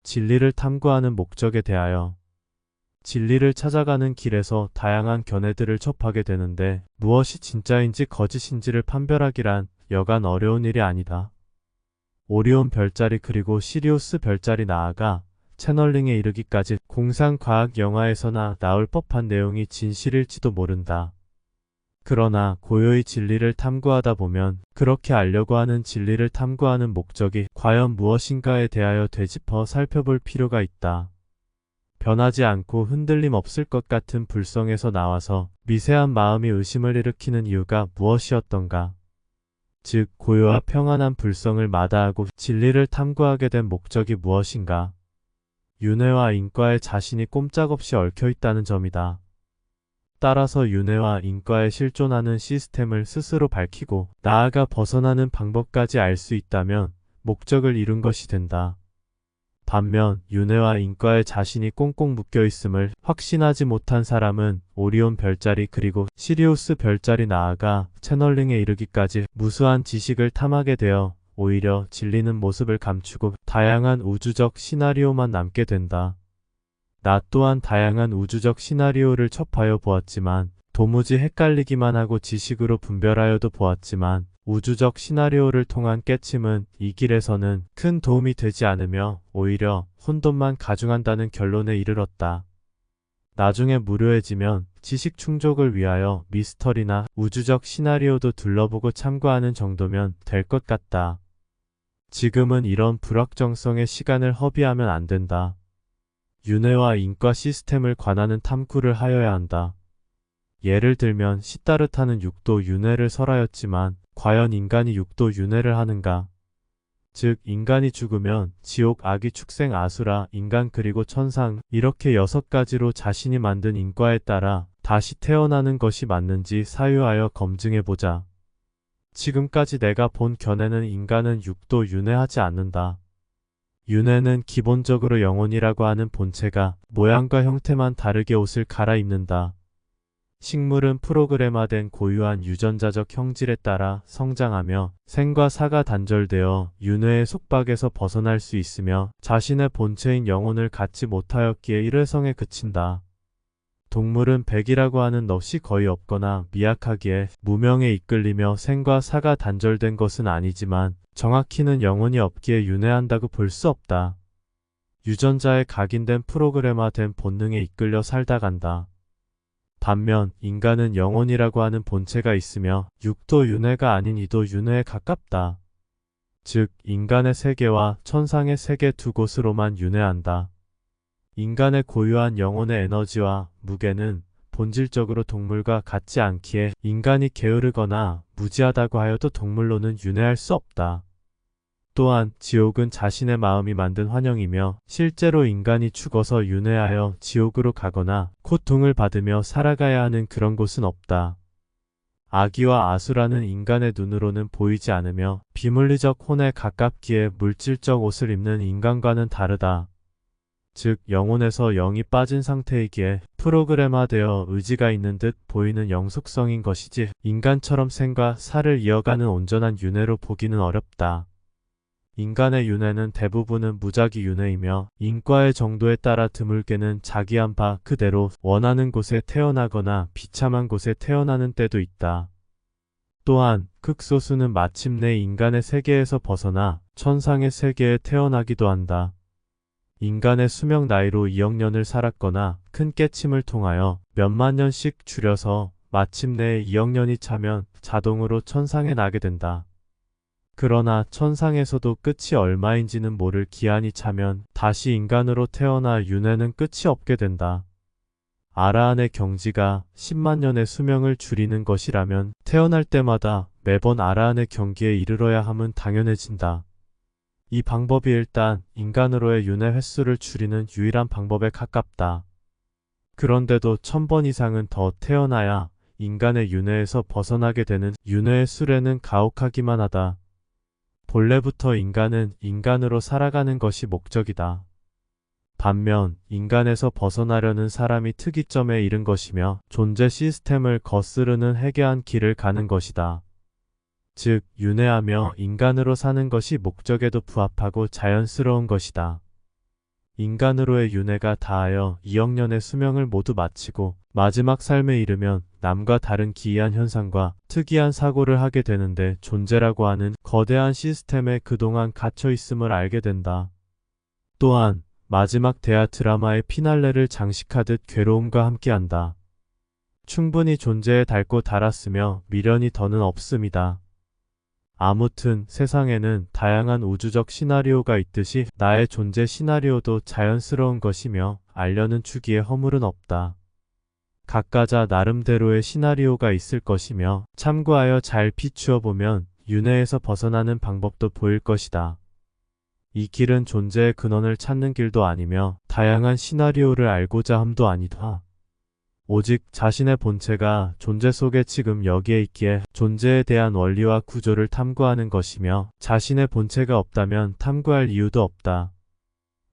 진리를 탐구하는 목적에 대하여. 진리를 찾아가는 길에서 다양한 견해들을 접하게 되는데 무엇이 진짜인지 거짓인지를 판별하기란 여간 어려운 일이 아니다. 오리온 별자리 그리고 시리우스 별자리 나아가 채널링에 이르기까지 공상과학 영화에서나 나올 법한 내용이 진실일지도 모른다. 그러나 고요히 진리를 탐구하다 보면 그렇게 알려고 하는 진리를 탐구하는 목적이 과연 무엇인가에 대하여 되짚어 살펴볼 필요가 있다. 변하지 않고 흔들림 없을 것 같은 불성에서 나와서 미세한 마음이 의심을 일으키는 이유가 무엇이었던가? 즉, 고요와 평안한 불성을 마다하고 진리를 탐구하게 된 목적이 무엇인가? 윤회와 인과에 자신이 꼼짝없이 얽혀있다는 점이다. 따라서 윤회와 인과에 실존하는 시스템을 스스로 밝히고 나아가 벗어나는 방법까지 알 수 있다면 목적을 이룬 것이 된다. 반면 윤회와 인과에 자신이 꽁꽁 묶여있음을 확신하지 못한 사람은 오리온 별자리 그리고 시리우스 별자리 나아가 채널링에 이르기까지 무수한 지식을 탐하게 되어 오히려 진리는 모습을 감추고 다양한 우주적 시나리오만 남게 된다. 나 또한 다양한 우주적 시나리오를 접하여 보았지만 도무지 헷갈리기만 하고 지식으로 분별하여도 보았지만 우주적 시나리오를 통한 깨침은 이 길에서는 큰 도움이 되지 않으며 오히려 혼돈만 가중한다는 결론에 이르렀다. 나중에 무료해지면 지식 충족을 위하여 미스터리나 우주적 시나리오도 둘러보고 참고하는 정도면 될 것 같다. 지금은 이런 불확정성의 시간을 허비하면 안 된다. 윤회와 인과 시스템을 관하는 탐구를 하여야 한다. 예를 들면 시타르타는 육도 윤회를 설하였지만 과연 인간이 육도 윤회를 하는가? 즉 인간이 죽으면 지옥, 아기, 축생, 아수라, 인간 그리고 천상 이렇게 6가지로 자신이 만든 인과에 따라 다시 태어나는 것이 맞는지 사유하여 검증해보자. 지금까지 내가 본 견해는 인간은 육도 윤회하지 않는다. 윤회는 기본적으로 영혼이라고 하는 본체가 모양과 형태만 다르게 옷을 갈아입는다. 식물은 프로그래마된 고유한 유전자적 형질에 따라 성장하며 생과 사가 단절되어 윤회의 속박에서 벗어날 수 있으며 자신의 본체인 영혼을 갖지 못하였기에 일회성에 그친다. 동물은 백이라고 하는 넋이 거의 없거나 미약하기에 무명에 이끌리며 생과 사가 단절된 것은 아니지만 정확히는 영혼이 없기에 윤회한다고 볼 수 없다. 유전자에 각인된 프로그래마된 본능에 이끌려 살다 간다. 반면 인간은 영혼이라고 하는 본체가 있으며 육도 윤회가 아닌 이도 윤회에 가깝다. 즉 인간의 세계와 천상의 세계 두 곳으로만 윤회한다. 인간의 고유한 영혼의 에너지와 무게는 본질적으로 동물과 같지 않기에 인간이 게으르거나 무지하다고 하여도 동물로는 윤회할 수 없다. 또한 지옥은 자신의 마음이 만든 환영이며 실제로 인간이 죽어서 윤회하여 지옥으로 가거나 고통을 받으며 살아가야 하는 그런 곳은 없다. 아기와 아수라는 인간의 눈으로는 보이지 않으며 비물리적 혼에 가깝기에 물질적 옷을 입는 인간과는 다르다. 즉 영혼에서 영이 빠진 상태이기에 프로그래마되어 의지가 있는 듯 보이는 영속성인 것이지 인간처럼 생과 사를 이어가는 온전한 윤회로 보기는 어렵다. 인간의 윤회는 대부분은 무작위 윤회이며 인과의 정도에 따라 드물게는 자기한 바 그대로 원하는 곳에 태어나거나 비참한 곳에 태어나는 때도 있다. 또한 극소수는 마침내 인간의 세계에서 벗어나 천상의 세계에 태어나기도 한다. 인간의 수명 나이로 2억 년을 살았거나 큰 깨침을 통하여 몇만 년씩 줄여서 마침내 2억 년이 차면 자동으로 천상에 나게 된다. 그러나 천상에서도 끝이 얼마인지는 모를 기한이 차면 다시 인간으로 태어나 윤회는 끝이 없게 된다. 아라한의 경지가 10만 년의 수명을 줄이는 것이라면 태어날 때마다 매번 아라한의 경기에 이르러야 함은 당연해진다. 이 방법이 일단 인간으로의 윤회 횟수를 줄이는 유일한 방법에 가깝다. 그런데도 1000번 이상은 더 태어나야 인간의 윤회에서 벗어나게 되는 윤회의 수레는 가혹하기만 하다. 본래부터 인간은 인간으로 살아가는 것이 목적이다. 반면 인간에서 벗어나려는 사람이 특이점에 이른 것이며 존재 시스템을 거스르는 해괴한 길을 가는 것이다. 즉 윤회하며 인간으로 사는 것이 목적에도 부합하고 자연스러운 것이다. 인간으로의 윤회가 다하여 2억 년의 수명을 모두 마치고 마지막 삶에 이르면 남과 다른 기이한 현상과 특이한 사고를 하게 되는데 존재라고 하는 거대한 시스템에 그동안 갇혀 있음을 알게 된다. 또한 마지막 대하 드라마의 피날레를 장식하듯 괴로움과 함께한다. 충분히 존재에 닳고 닳았으며 미련이 더는 없음이다. 아무튼 세상에는 다양한 우주적 시나리오가 있듯이 나의 존재 시나리오도 자연스러운 것이며 알려는 주기에 허물은 없다. 각가자 나름대로의 시나리오가 있을 것이며 참고하여 잘 비추어 보면 윤회에서 벗어나는 방법도 보일 것이다. 이 길은 존재의 근원을 찾는 길도 아니며 다양한 시나리오를 알고자 함도 아니다. 오직 자신의 본체가 존재 속에 지금 여기에 있기에 존재에 대한 원리와 구조를 탐구하는 것이며 자신의 본체가 없다면 탐구할 이유도 없다.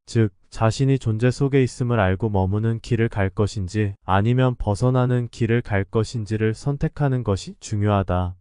즉, 자신이 존재 속에 있음을 알고 머무는 길을 갈 것인지 아니면 벗어나는 길을 갈 것인지를 선택하는 것이 중요하다.